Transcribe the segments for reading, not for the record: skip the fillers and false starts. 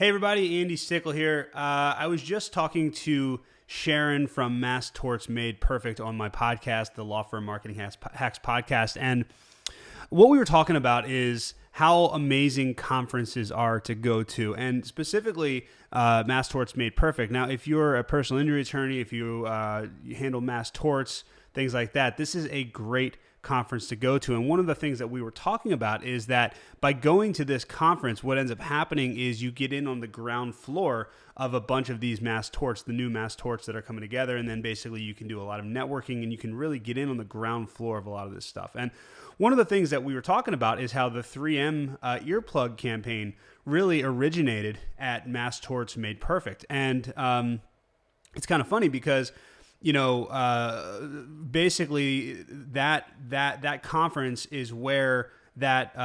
Hey everybody, Andy Stickel here. I was just talking to Sharon from Mass Torts Made Perfect on my podcast, the Law Firm Marketing Hacks podcast, and what we were talking about is how amazing conferences are to go to, and specifically Mass Torts Made Perfect. Now, if you're a personal injury attorney, if you handle mass torts, things like that, this is a great conference to go to. And one of the things that we were talking about is that by going to this conference, what ends up happening is you get in on the ground floor of a bunch of these mass torts, the new mass torts that are coming together. And then basically you can do a lot of networking and you can really get in on the ground floor of a lot of this stuff. And one of the things that we were talking about is how the 3M earplug campaign really originated at Mass Torts Made Perfect. And it's kind of funny because basically that conference is where that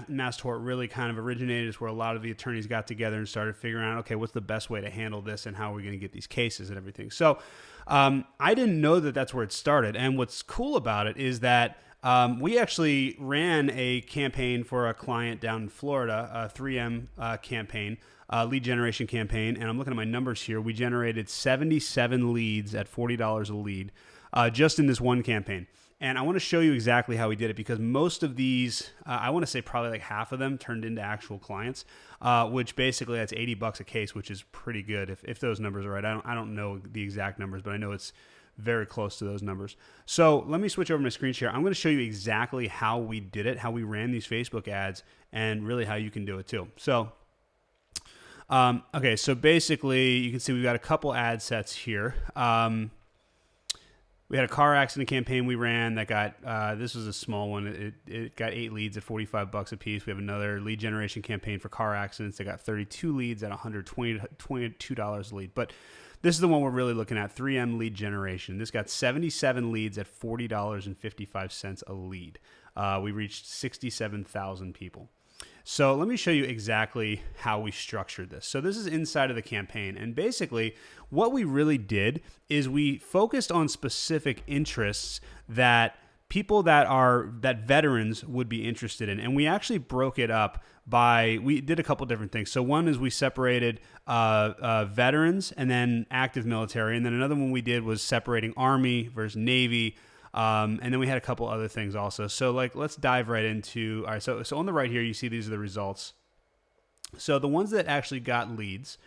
mass tort really kind of originated. Is where a lot of the attorneys got together and started figuring out, okay, what's the best way to handle this and how are we going to get these cases and everything. So I didn't know that that's where it started. And what's cool about it is that we actually ran a campaign for a client down in Florida, a 3M campaign, lead generation campaign. And I'm looking at my numbers here. We generated 77 leads at $40 a lead just in this one campaign. And I want to show you exactly how we did it because most of these, I want to say probably like half of them turned into actual clients, which basically that's $80 a case, which is pretty good if those numbers are right. I don't know the exact numbers, but I know it's very close to those numbers. So let me switch over my screen share. I'm going to show you exactly how we did it, how we ran these Facebook ads, and really how you can do it too. So, okay, so basically you can see we've got a couple ad sets here. We had a car accident campaign we ran that got, this was a small one. It got 8 leads at $45 a piece. We have another lead generation campaign for car accidents that got 32 leads at $122 a lead. But this is the one we're really looking at, 3M lead generation. This got 77 leads at $40.55 a lead. We reached 67,000 people. So let me show you exactly how we structured this. So this is inside of the campaign. And basically what we really did is we focused on specific interests that people that veterans would be interested in. And we actually broke it up we did a couple different things. So one is we separated veterans and then active military. And then another one we did was separating Army versus Navy. And then we had a couple other things also. So let's dive right into, all right, so on the right here, you see these are the results. So the ones that actually got leads,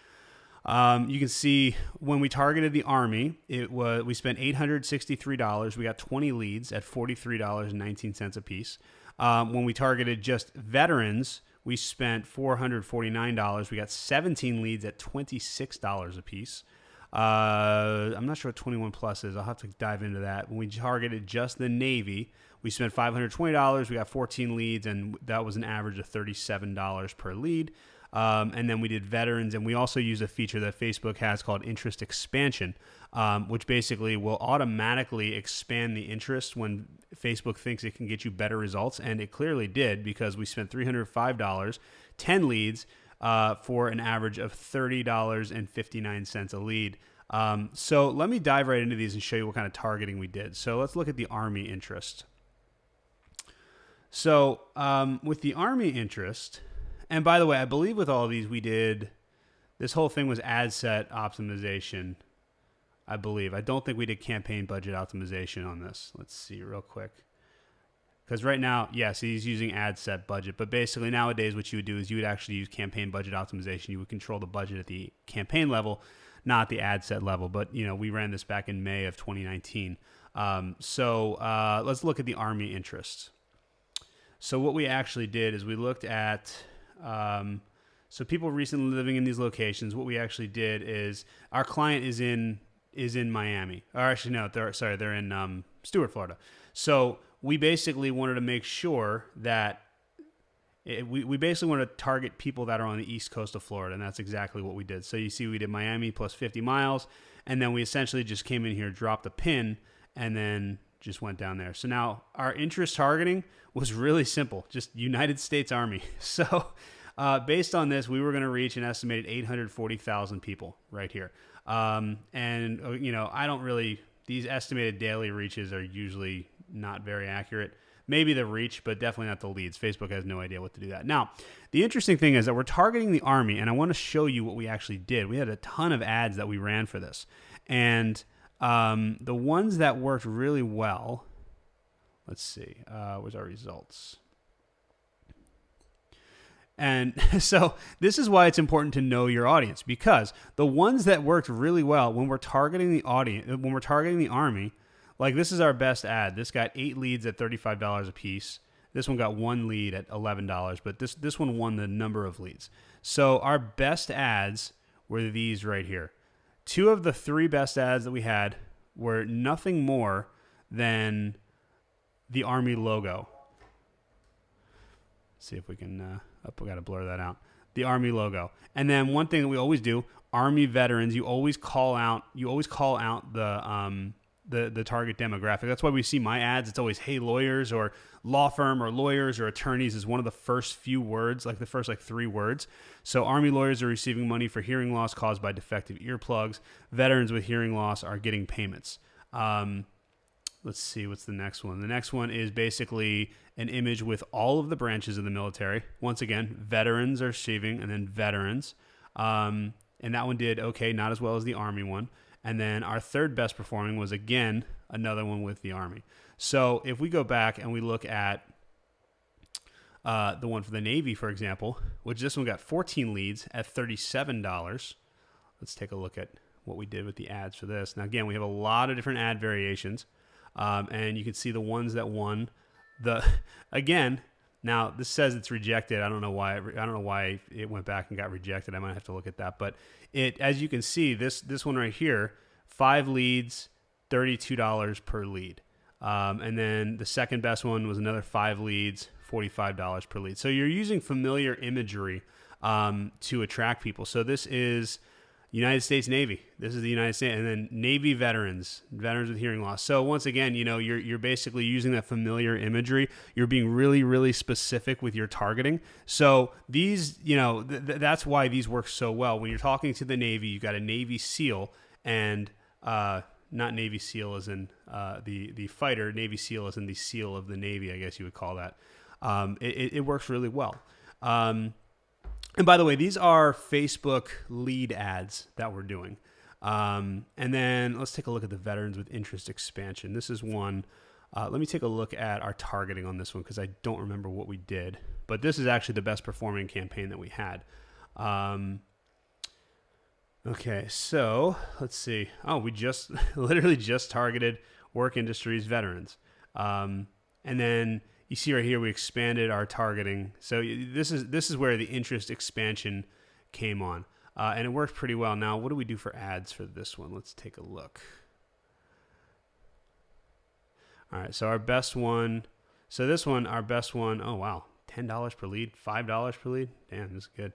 you can see when we targeted the Army, we spent $863. We got 20 leads at $43.19 a piece. When we targeted just veterans, we spent $449. We got 17 leads at $26 a piece. I'm not sure what 21 plus is. I'll have to dive into that. When we targeted just the Navy, we spent $520. We got 14 leads, and that was an average of $37 per lead. And then we did veterans, and we also use a feature that Facebook has called interest expansion, which basically will automatically expand the interest when Facebook thinks it can get you better results. And it clearly did because we spent $305, 10 leads, for an average of $30.59 a lead. So let me dive right into these and show you what kind of targeting we did. So let's look at the Army interest. So with the Army interest, and by the way, I believe with all of these we did, this whole thing was ad set optimization, I believe. I don't think we did campaign budget optimization on this. Let's see real quick. Because right now, yes, he's using ad set budget. But basically nowadays what you would do is you would actually use campaign budget optimization. You would control the budget at the campaign level, not the ad set level. But, we ran this back in May of 2019. So let's look at the Army interest. So what we actually did is we looked at, so people recently living in these locations, what we actually did is our client is in Miami. Or actually, no, they're in Stuart, Florida. So we basically wanted to make sure that we basically want to target people that are on the east coast of Florida, and that's exactly what we did. So you see we did Miami plus 50 miles, and then we essentially just came in here, dropped a pin, and then just went down there. So now our interest targeting was really simple, just United States Army. So based on this, we were going to reach an estimated 840,000 people right here. And, I don't really, these estimated daily reaches are usually not very accurate. maybe the reach, but definitely not the leads. Facebook has no idea what to do that. Now, the interesting thing is that we're targeting the Army, and I want to show you what we actually did. We had a ton of ads that we ran for this, and the ones that worked really well, let's see, where's our results? And so this is why it's important to know your audience, because the ones that worked really well when we're targeting the audience, when we're targeting the Army, like this is our best ad. This got 8 leads at $35 a piece. This one got 1 lead at $11, but this one won the number of leads. So our best ads were these right here. 2 of the 3 best ads that we had were nothing more than the Army logo. Let's see if we can, we got to blur that out. The Army logo. And then one thing that we always do, Army veterans, you always call out the target demographic. That's why we see my ads. It's always, hey, lawyers, or law firm, or lawyers, or attorneys is one of the first few words, like the first 3 words. So Army lawyers are receiving money for hearing loss caused by defective earplugs. Veterans with hearing loss are getting payments. Let's see, what's the next one? The next one is basically an image with all of the branches of the military. Once again, veterans are receiving, and then veterans. And that one did okay, not as well as the Army one. And then our third best performing was, again, another one with the Army. So if we go back and we look at the one for the Navy, for example, which this one got 14 leads at $37. Let's take a look at what we did with the ads for this. Now, again, we have a lot of different ad variations. And you can see the ones that won. Again, now this says it's rejected. I don't know why it went back and got rejected. I might have to look at that. But as you can see, this one right here, 5 leads, $32 per lead. And then the second best one was another 5 leads, $45 per lead. So you're using familiar imagery to attract people. So this is United States Navy. This is the United States, and then Navy veterans with hearing loss. So once again, you're basically using that familiar imagery. You're being really, really specific with your targeting. So these, that's why these work so well. When you're talking to the Navy, you got a Navy SEAL, and not Navy SEAL as in the fighter. Navy SEAL as in the SEAL of the Navy, I guess you would call that. It works really well. And by the way, these are Facebook lead ads that we're doing. And then let's take a look at the veterans with interest expansion. This is one. Let me take a look at our targeting on this one, because I don't remember what we did. But this is actually the best performing campaign that we had. Okay, so let's see. Oh, we just literally just targeted work industries veterans. And then you see right here, we expanded our targeting. So this is where the interest expansion came on. And it worked pretty well. Now, what do we do for ads for this one? Let's take a look. All right, so our best one. So this one, our best one, oh, wow, $10 per lead, $5 per lead. Damn, this is good.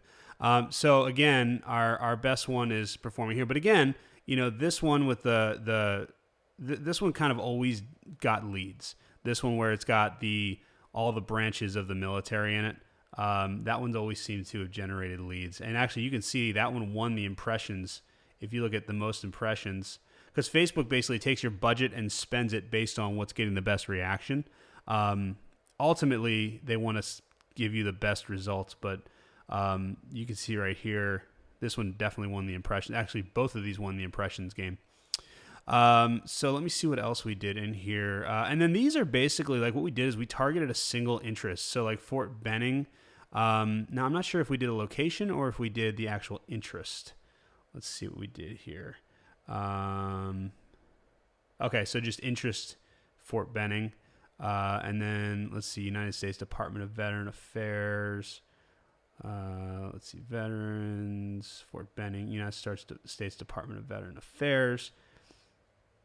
So again, our best one is performing here. But again, this one with this one kind of always got leads. This one where it's got all the branches of the military in it, that one's always seemed to have generated leads. And actually, you can see that one won the impressions. If you look at the most impressions, because Facebook basically takes your budget and spends it based on what's getting the best reaction. Ultimately, they want to give you the best results, but you can see right here, this one definitely won the impressions. Actually, both of these won the impressions game. So let me see what else we did in here. And then these are basically like what we did is we targeted a single interest. So like Fort Benning. Now I'm not sure if we did a location or if we did the actual interest. Let's see what we did here. Okay, so just interest, Fort Benning. And then let's see, United States Department of Veteran Affairs. Let's see, veterans, Fort Benning, United States Department of Veteran Affairs.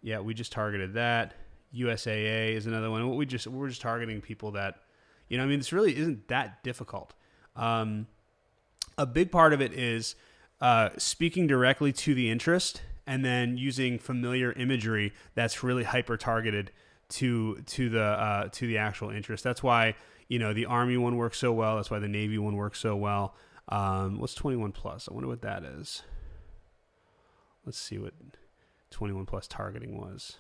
Yeah, we just targeted that. USAA is another one. We're just targeting people that, this really isn't that difficult. A big part of it is speaking directly to the interest and then using familiar imagery that's really hyper targeted to the actual interest. That's why the Army one works so well. That's why the Navy one works so well. What's 21 plus? I wonder what that is. Let's see what 21 plus targeting was.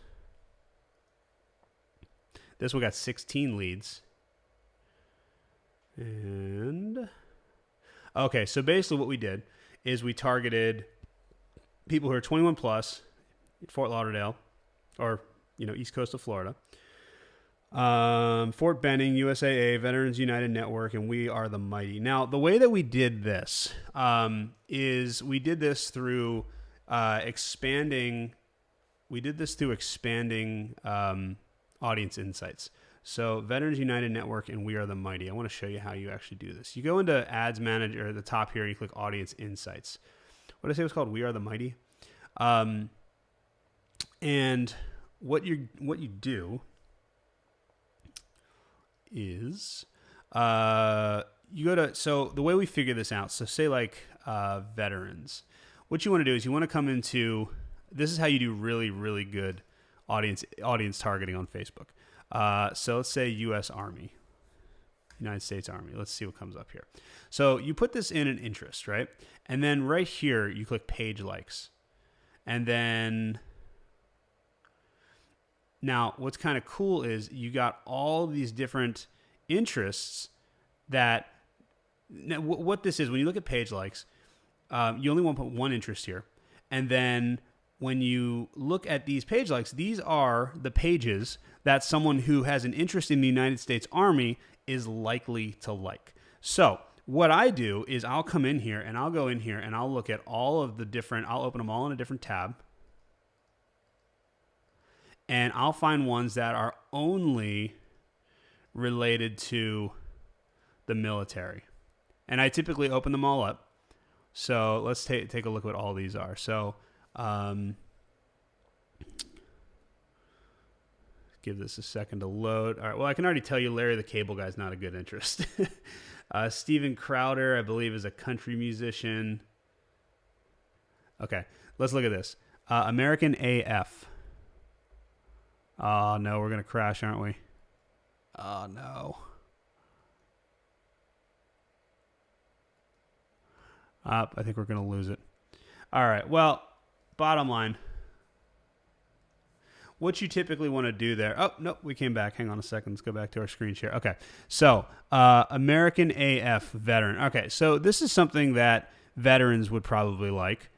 This one got 16 leads And okay, so basically what we did is we targeted people who are 21 plus, Fort Lauderdale, or East Coast of Florida, Fort Benning, USAA, Veterans United Network, and We Are the Mighty. Now, the way that we did this is we did this through expanding. We did this through expanding audience insights. So Veterans United Network and We Are the Mighty. I want to show you how you actually do this. You go into Ads Manager at the top here, and you click Audience Insights. What did I say it was called? We Are the Mighty. And what you do is you go to, so the way we figure this out, so say like veterans, what you want to do is you want to come into, this is how you do really, really good audience targeting on Facebook. So let's say U.S. Army, United States Army. Let's see what comes up here. So you put this in an interest, right? And then right here, you click page likes. And then now what's kind of cool is you got all these different interests that, what this is, when you look at page likes, you only want to put one interest here. And then when you look at these page likes, these are the pages that someone who has an interest in the United States Army is likely to like. So what I do is I'll come in here and I'll go in here and I'll look at all of the different, I'll open them all in a different tab. And I'll find ones that are only related to the military. And I typically open them all up. So let's take a look at what all these are. So give this a second to load. All right. Well, I can already tell you Larry the Cable Guy's not a good interest. Steven Crowder, I believe, is a country musician. Okay. Let's look at this. American AF. Oh, no. We're going to crash, aren't we? Oh, no. I think we're going to lose it. All right. Well, bottom line, what you typically want to do there. Oh, nope, we came back. Hang on a second. Let's go back to our screen share. Okay. So, American AF veteran. Okay. So, this is something that veterans would probably like.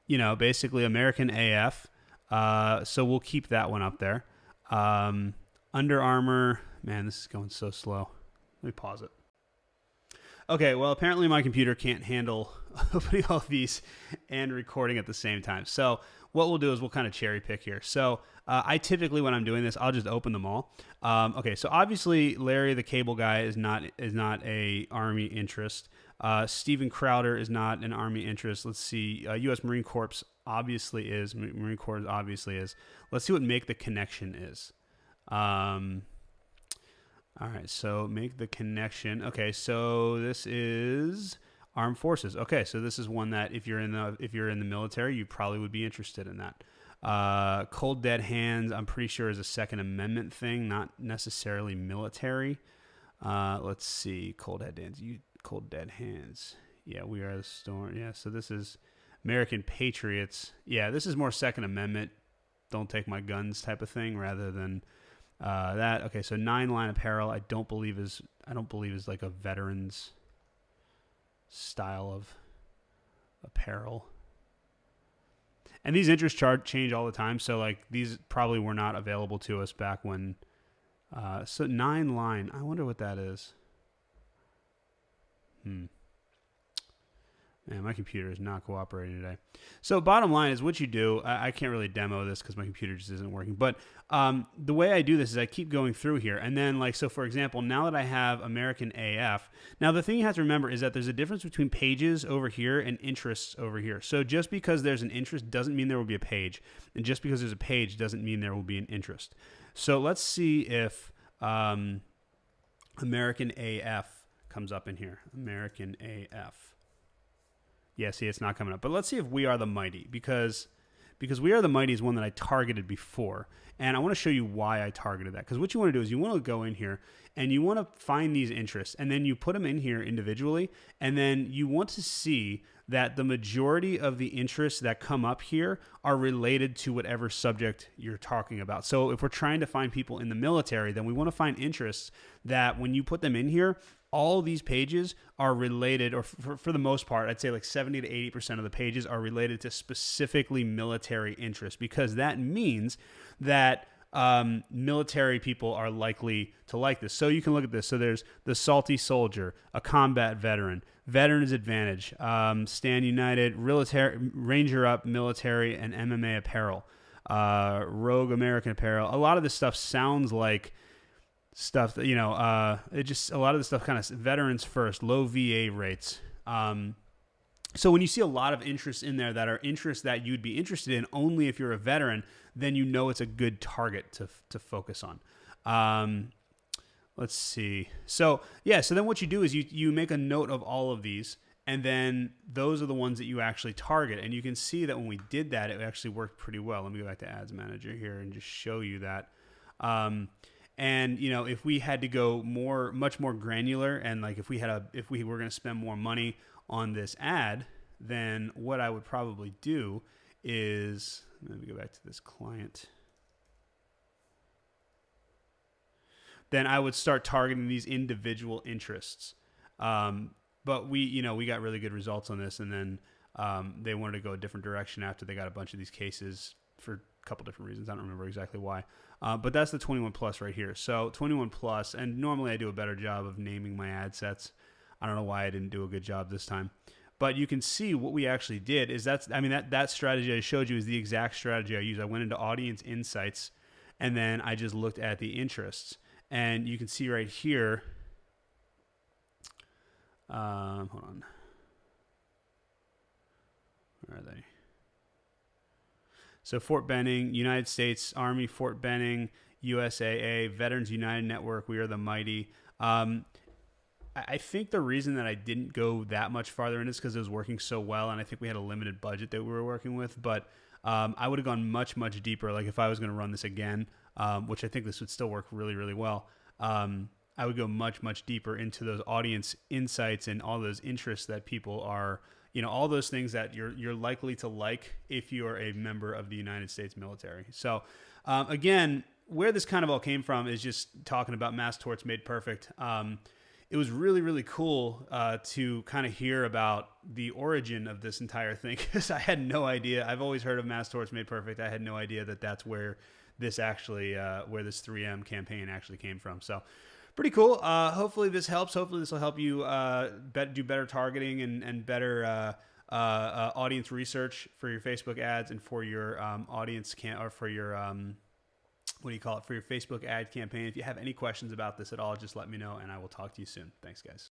Basically American AF. So, we'll keep that one up there. Under Armour. Man, this is going so slow. Let me pause it. Okay, well, apparently my computer can't handle opening all of these and recording at the same time. So what we'll do is we'll kind of cherry pick here. So I typically, when I'm doing this, I'll just open them all. Okay, so obviously Larry the Cable Guy is not a Army interest. Steven Crowder is not an Army interest. Let's see. U.S. Marine Corps obviously is. Marine Corps obviously is. Let's see what Make the Connection is. All right, so Make the Connection. Okay, so this is Armed Forces. Okay, so this is one that if you're in the military, you probably would be interested in that. Cold Dead Hands, I'm pretty sure is a Second Amendment thing, not necessarily military. Let's see, Cold Dead Hands. Yeah, We Are the Storm. Yeah, so this is American Patriots. Yeah, this is more Second Amendment, don't take my guns type of thing rather than that. Okay, so 9 Line Apparel, I don't believe is like a veterans style of apparel. And these interest chart change all the time, so like these probably were not available to us back when. So 9 Line, I wonder what that is. Man, my computer is not cooperating today. So bottom line is what you do. I can't really demo this because my computer just isn't working. But the way I do this is I keep going through here. And then so for example, now that I have American AF, now the thing you have to remember is that there's a difference between pages over here and interests over here. So just because there's an interest doesn't mean there will be a page. And just because there's a page doesn't mean there will be an interest. So let's see if American AF comes up in here. American AF. Yeah, see, it's not coming up. But let's see if We Are the Mighty, because because We Are the Mighty is one that I targeted before. And I want to show you why I targeted that. Because what you want to do is you want to go in here and you want to find these interests, and then you put them in here individually, and then you want to see that the majority of the interests that come up here are related to whatever subject you're talking about. So if we're trying to find people in the military, then we want to find interests that when you put them in here, all these pages are related, or for the most part, I'd say like 70 to 80% of the pages are related to specifically military interests, because that means that military people are likely to like this. So you can look at this. So there's the salty soldier, a combat veteran, Veterans Advantage, Stand United, Ranger Up, military, and MMA apparel, Rogue American apparel. A lot of this stuff sounds like stuff that, it just, a lot of the stuff kind of veterans first, low VA rates. So when you see a lot of interests in there that are interests that you'd be interested in only if you're a veteran, then you know it's a good target to focus on. Let's see. So then what you do is you make a note of all of these, and then those are the ones that you actually target. And you can see that when we did that, it actually worked pretty well. Let me go back to Ads Manager here and just show you that. And if we had to go much more granular, and like if we were going to spend more money on this ad, then what I would probably do is, let me go back to this client. Then I would start targeting these individual interests. But we got really good results on this, and then they wanted to go a different direction after they got a bunch of these cases for a couple different reasons. I don't remember exactly why. But that's the 21 plus right here. So 21 plus, and normally I do a better job of naming my ad sets. I don't know why I didn't do a good job this time. But you can see what we actually did is that strategy I showed you is the exact strategy I used. I went into audience insights, and then I just looked at the interests. And you can see right here, hold on. Where are they? So Fort Benning, United States Army, Fort Benning, USAA, Veterans United Network, We Are the Mighty. I think the reason that I didn't go that much farther in is because it was working so well, and I think we had a limited budget that we were working with. But I would have gone much, much deeper. Like if I was going to run this again, which I think this would still work really, really well, I would go much, much deeper into those audience insights and all those interests that people are, all those things that you're likely to like if you're a member of the United States military. So again, where this kind of all came from is just talking about Mass Torts Made Perfect. It was really, really cool to kind of hear about the origin of this entire thing, because I had no idea. I've always heard of Mass Torts Made Perfect. I had no idea that that's where this actually, where this 3M campaign actually came from. So pretty cool. Hopefully this helps. Hopefully this will help you do better targeting and better audience research for your Facebook ads and for your for your for your Facebook ad campaign. If you have any questions about this at all, just let me know and I will talk to you soon. Thanks, guys.